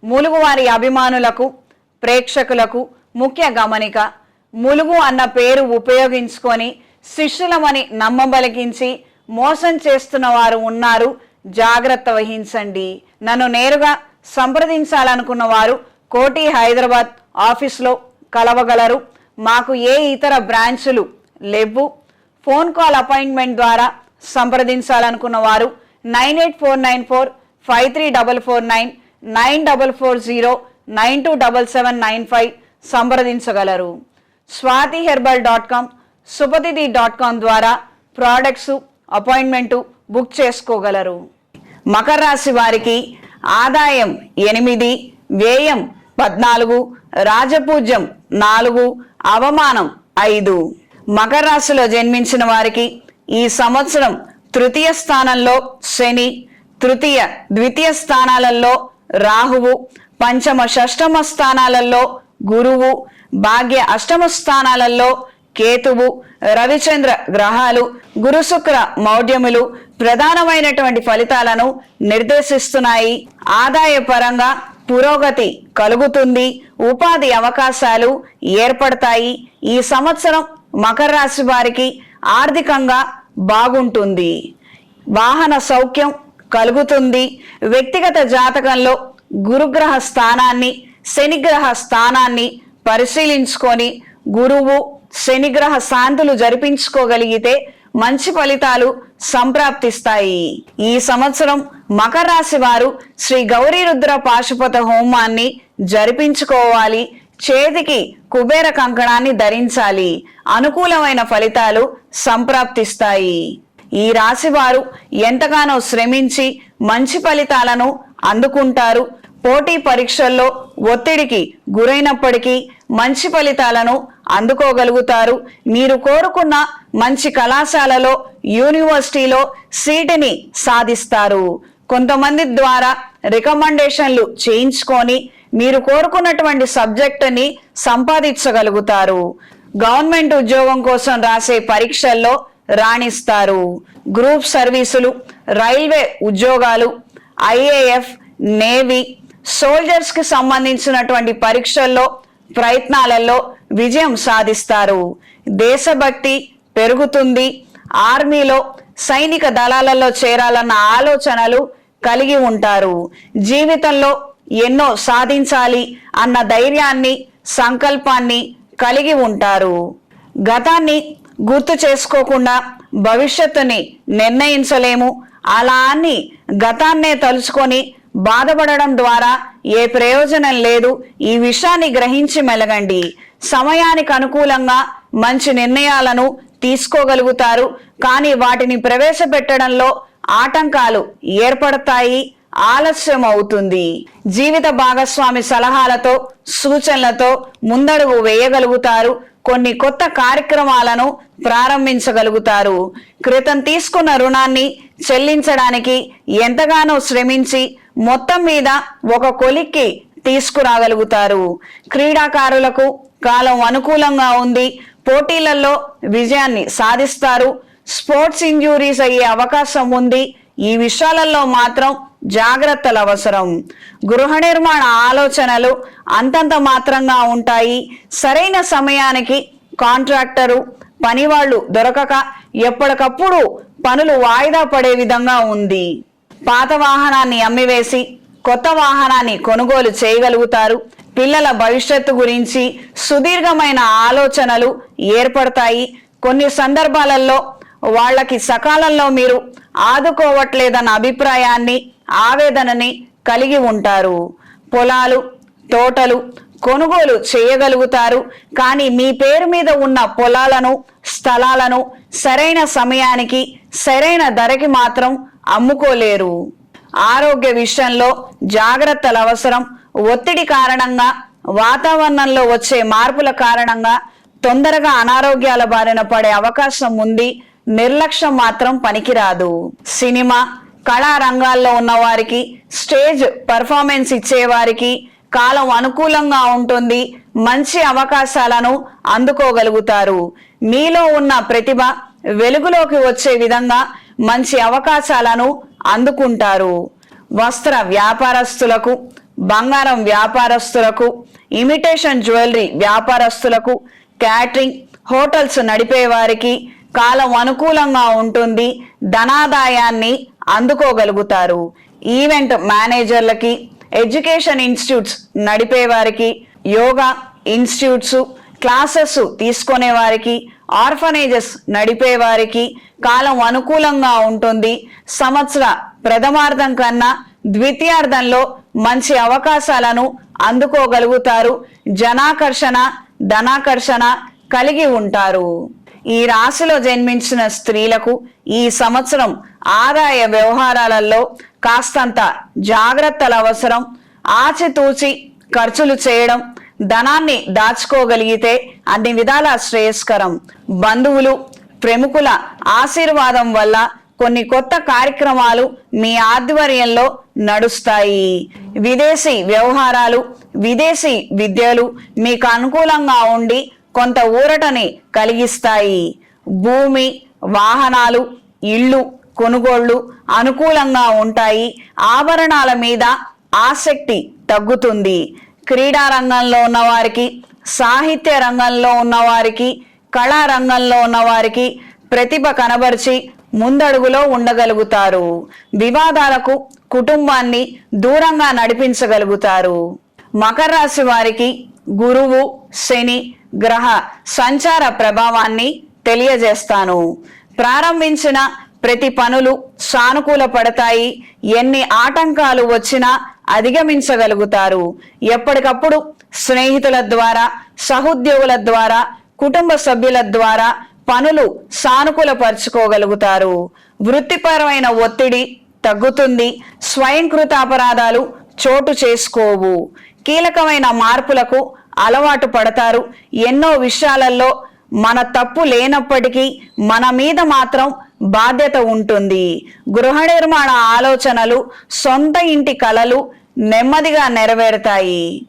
ములుగు వారి అభిమానులకు ప్రేక్షకులకు ముఖ్య గమనిక. ములుగు అన్న పేరు ఉపయోగించుకొని శిష్యులమని నమ్మబలికించి మోసం చేస్తున్న వారు ఉన్నారు, జాగ్రత్త వహించండి. నన్ను నేరుగా సంప్రదించాలనుకున్న వారు కోటి హైదరాబాద్ ఆఫీస్లో కలవగలరు. మాకు ఏ ఇతర బ్రాంచులు లేవు. ఫోన్ కాల్ అపాయింట్మెంట్ ద్వారా సంప్రదించాలనుకున్న వారు 9849453449 9440927795 సంప్రదించగలరు. swatiherbal.com supatidi.com ద్వారా ప్రోడక్ట్స్ అపాయింట్మెంటు బుక్ చేసుకోగలరు. మకర రాశి వారికి ఆదాయం 8, వ్యయం 14, రాజపూజ్యం 4, అవమానం 5. మకర రాశిలో జన్మించిన వారికి ఈ సంవత్సరం తృతీయ స్థానంలో శని, తృతీయ ద్వితీయ స్థానాలలో రాహువు, పంచమ షష్టమ స్థానాలలో గురువు, భాగ్య అష్టమ స్థానాలలో కేతువు, రవిచంద్ర గ్రహాలు గురు శుక్ర మౌఢ్యములు ప్రధానమైనటువంటి ఫలితాలను నిర్దేశిస్తున్నాయి. ఆదాయ పరంగా పురోగతి కలుగుతుంది, ఉపాధి అవకాశాలు ఏర్పడతాయి. ఈ సంవత్సరం మకర రాశి వారికి ఆర్థికంగా బాగుంటుంది, వాహన సౌఖ్యం కలుగుతుంది. వ్యక్తిగత జాతకంలో గురుగ్రహ స్థానాన్ని శనిగ్రహ స్థానాన్ని పరిశీలించుకొని గురువు శనిగ్రహ శాంతులు జరిపించుకోగలిగితే మంచి ఫలితాలు సంప్రాప్తిస్తాయి. ఈ సంవత్సరం మకర రాశి వారు శ్రీ గౌరీ రుద్ర పాశుపత హోమాన్ని జరిపించుకోవాలి. చేతికి కుబేర కంకణాన్ని ధరించాలి. అనుకూలమైన ఫలితాలు సంప్రాప్తిస్తాయి. ఈ రాశి వారు ఎంతగానో శ్రమించి మంచి ఫలితాలను అందుకుంటారు. పోటీ పరీక్షల్లో ఒత్తిడికి గురైనప్పటికీ మంచి ఫలితాలను అందుకోగలుగుతారు. మీరు కోరుకున్న మంచి కళాశాలలో యూనివర్సిటీలో సీటుని సాధిస్తారు. కొంతమంది ద్వారా రికమెండేషన్లు చేయించుకొని మీరు కోరుకున్నటువంటి సబ్జెక్టుని సంపాదించగలుగుతారు. గవర్నమెంట్ ఉద్యోగం కోసం రాసే పరీక్షల్లో రాణిస్తారు. గ్రూప్ సర్వీసులు, రైల్వే ఉద్యోగాలు, ఐఏఎఫ్, నేవీ, సోల్జర్స్ కి సంబంధించినటువంటి పరీక్షల్లో ప్రయత్నాలలో విజయం సాధిస్తారు. దేశభక్తి పెరుగుతుంది. ఆర్మీలో సైనిక దళాలలో చేరాలన్న ఆలోచనలు కలిగి ఉంటారు. జీవితంలో ఎన్నో సాధించాలి అన్న ధైర్యాన్ని సంకల్పాన్ని కలిగి ఉంటారు. గతాన్ని గుర్తు చేసుకోకుండా భవిష్యత్తుని నిర్ణయించలేము. అలా అని గతాన్నే తలుచుకొని బాధపడడం ద్వారా ఏ ప్రయోజనం లేదు. ఈ విషయాన్ని గ్రహించి మెలగండి. సమయానికి అనుకూలంగా మంచి నిర్ణయాలను తీసుకోగలుగుతారు, కానీ వాటిని ప్రవేశపెట్టడంలో ఆటంకాలు ఏర్పడతాయి, ఆలస్యం అవుతుంది. జీవిత భాగస్వామి సలహాలతో సూచనలతో ముందడుగు వేయగలుగుతారు. కొన్ని కొత్త కార్యక్రమాలను ప్రారంభించగలుగుతారు. క్రితం తీసుకున్న రుణాన్ని చెల్లించడానికి ఎంతగానో శ్రమించి మొత్తం మీద ఒక కొలిక్కి తీసుకురాగలుగుతారు. క్రీడాకారులకు కాలం అనుకూలంగా ఉంది. పోటీలలో విజయాన్ని సాధిస్తారు. స్పోర్ట్స్ ఇంజురీస్ అయ్యే అవకాశం ఉంది. ఈ విషయాలలో మాత్రం జాగ్రత్తలు అవసరం. గృహ నిర్మాణ ఆలోచనలు అంతంత మాత్రంగా ఉంటాయి. సరైన సమయానికి కాంట్రాక్టరు పనివాళ్లు దొరకక ఎప్పటికప్పుడు పనులు వాయిదా పడే విధంగా ఉంది. పాత వాహనాన్ని అమ్మివేసి కొత్త వాహనాన్ని కొనుగోలు చేయగలుగుతారు. పిల్లల భవిష్యత్తు గురించి సుదీర్ఘమైన ఆలోచనలు ఏర్పడతాయి. కొన్ని సందర్భాలలో వాళ్ళకి సకాలంలో మీరు ఆదుకోవట్లేదన్న అభిప్రాయాన్ని ఆవేదనని కలిగి ఉంటారు. పొలాలు తోటలు కొనుగోలు చేయగలుగుతారు, కానీ మీ పేరు మీద ఉన్న పొలాలను స్థలాలను సరైన సమయానికి సరైన ధరకి మాత్రం అమ్ముకోలేరు. ఆరోగ్య విషయంలో జాగ్రత్తలు అవసరం. ఒత్తిడి కారణంగా వాతావరణంలో వచ్చే మార్పుల కారణంగా తొందరగా అనారోగ్యాల బారిన పడే అవకాశం ఉంది. నిర్లక్ష్యం మాత్రం పనికిరాదు. సినిమా కళా రంగాల్లో ఉన్న వారికి, స్టేజ్ పర్ఫార్మెన్స్ ఇచ్చేవారికి కాలం అనుకూలంగా ఉంటుంది. మంచి అవకాశాలను అందుకోగలుగుతారు. మీలో ఉన్న ప్రతిభ వెలుగులోకి వచ్చే విధంగా మంచి అవకాశాలను అందుకుంటారు. వస్త్ర వ్యాపారస్తులకు బంగారం వ్యాపారస్తులకు, ఇమిటేషన్ జ్యువెలరీ వ్యాపారస్తులకు, క్యాటరింగ్, హోటల్స్ నడిపే వారికి కాలం అనుకూలంగా ఉంటుంది. ధనాదాయాన్ని అందుకోగలుగుతారు. ఈవెంట్ మేనేజర్లకి, ఎడ్యుకేషన్ ఇన్స్టిట్యూట్స్ నడిపే వారికి, యోగా ఇన్స్టిట్యూట్స్ క్లాసెస్ తీసుకునే వారికి, ఆర్ఫనేజెస్ నడిపే వారికి కాలం అనుకూలంగా ఉంటుంది. సంవత్సర ప్రథమార్థం కన్నా ద్వితీయార్థంలో మంచి అవకాశాలను అందుకోగలుగుతారు. జనాకర్షణ, ధనాకర్షణ కలిగి ఉంటారు. ఈ రాశిలో జన్మించిన స్త్రీలకు ఈ సంవత్సరం ఆదాయ వ్యవహారాలలో కాస్తంత జాగ్రత్తల అవసరం. ఆచితూచి ఖర్చులు చేయడం, ధనాన్ని దాచుకోగలిగితే అన్ని విధాల శ్రేయస్కరం. బంధువులు, ప్రముఖుల ఆశీర్వాదం వల్ల కొన్ని కొత్త కార్యక్రమాలు మీ ఆధ్వర్యంలో నడుస్తాయి. విదేశీ వ్యవహారాలు, విదేశీ విద్యలు మీకు అనుకూలంగా ఉండి కొంత ఊరటని కలిగిస్తాయి. భూమి, వాహనాలు, ఇళ్ళు కొనుగోళ్లు అనుకూలంగా ఉంటాయి. ఆభరణాల మీద ఆసక్తి తగ్గుతుంది. క్రీడా రంగంలో ఉన్నవారికి, సాహిత్య రంగంలో ఉన్నవారికి, కళారంగంలో ఉన్నవారికి ప్రతిభ కనబరిచి ముందడుగులో ఉండగలుగుతారు. వివాదాలకు కుటుంబాన్ని దూరంగా నడిపించగలుగుతారు. మకర రాశి వారికి గురువు, శని గ్రహ సంచార ప్రభావాన్ని తెలియజేస్తాను. ప్రారంభించిన ప్రతి పనులు సానుకూల పడతాయి. ఎన్ని ఆటంకాలు వచ్చినా అధిగమించగలుగుతారు. ఎప్పటికప్పుడు స్నేహితుల ద్వారా, సహోద్యోగుల ద్వారా, కుటుంబ సభ్యుల ద్వారా పనులు సానుకూలపరుచుకోగలుగుతారు. వృత్తిపరమైన ఒత్తిడి తగ్గుతుంది. స్వయంకృత అపరాధాలు చోటు చేసుకోవు. కీలకమైన మార్పులకు అలవాటు పడతారు. ఎన్నో విషయాలలో మన తప్పు లేనప్పటికీ మన మీద మాత్రం బాధ్యత ఉంటుంది. గృహ నిర్మాణ ఆలోచనలు, సొంత ఇంటి కలలు నెమ్మదిగా నెరవేరుతాయి.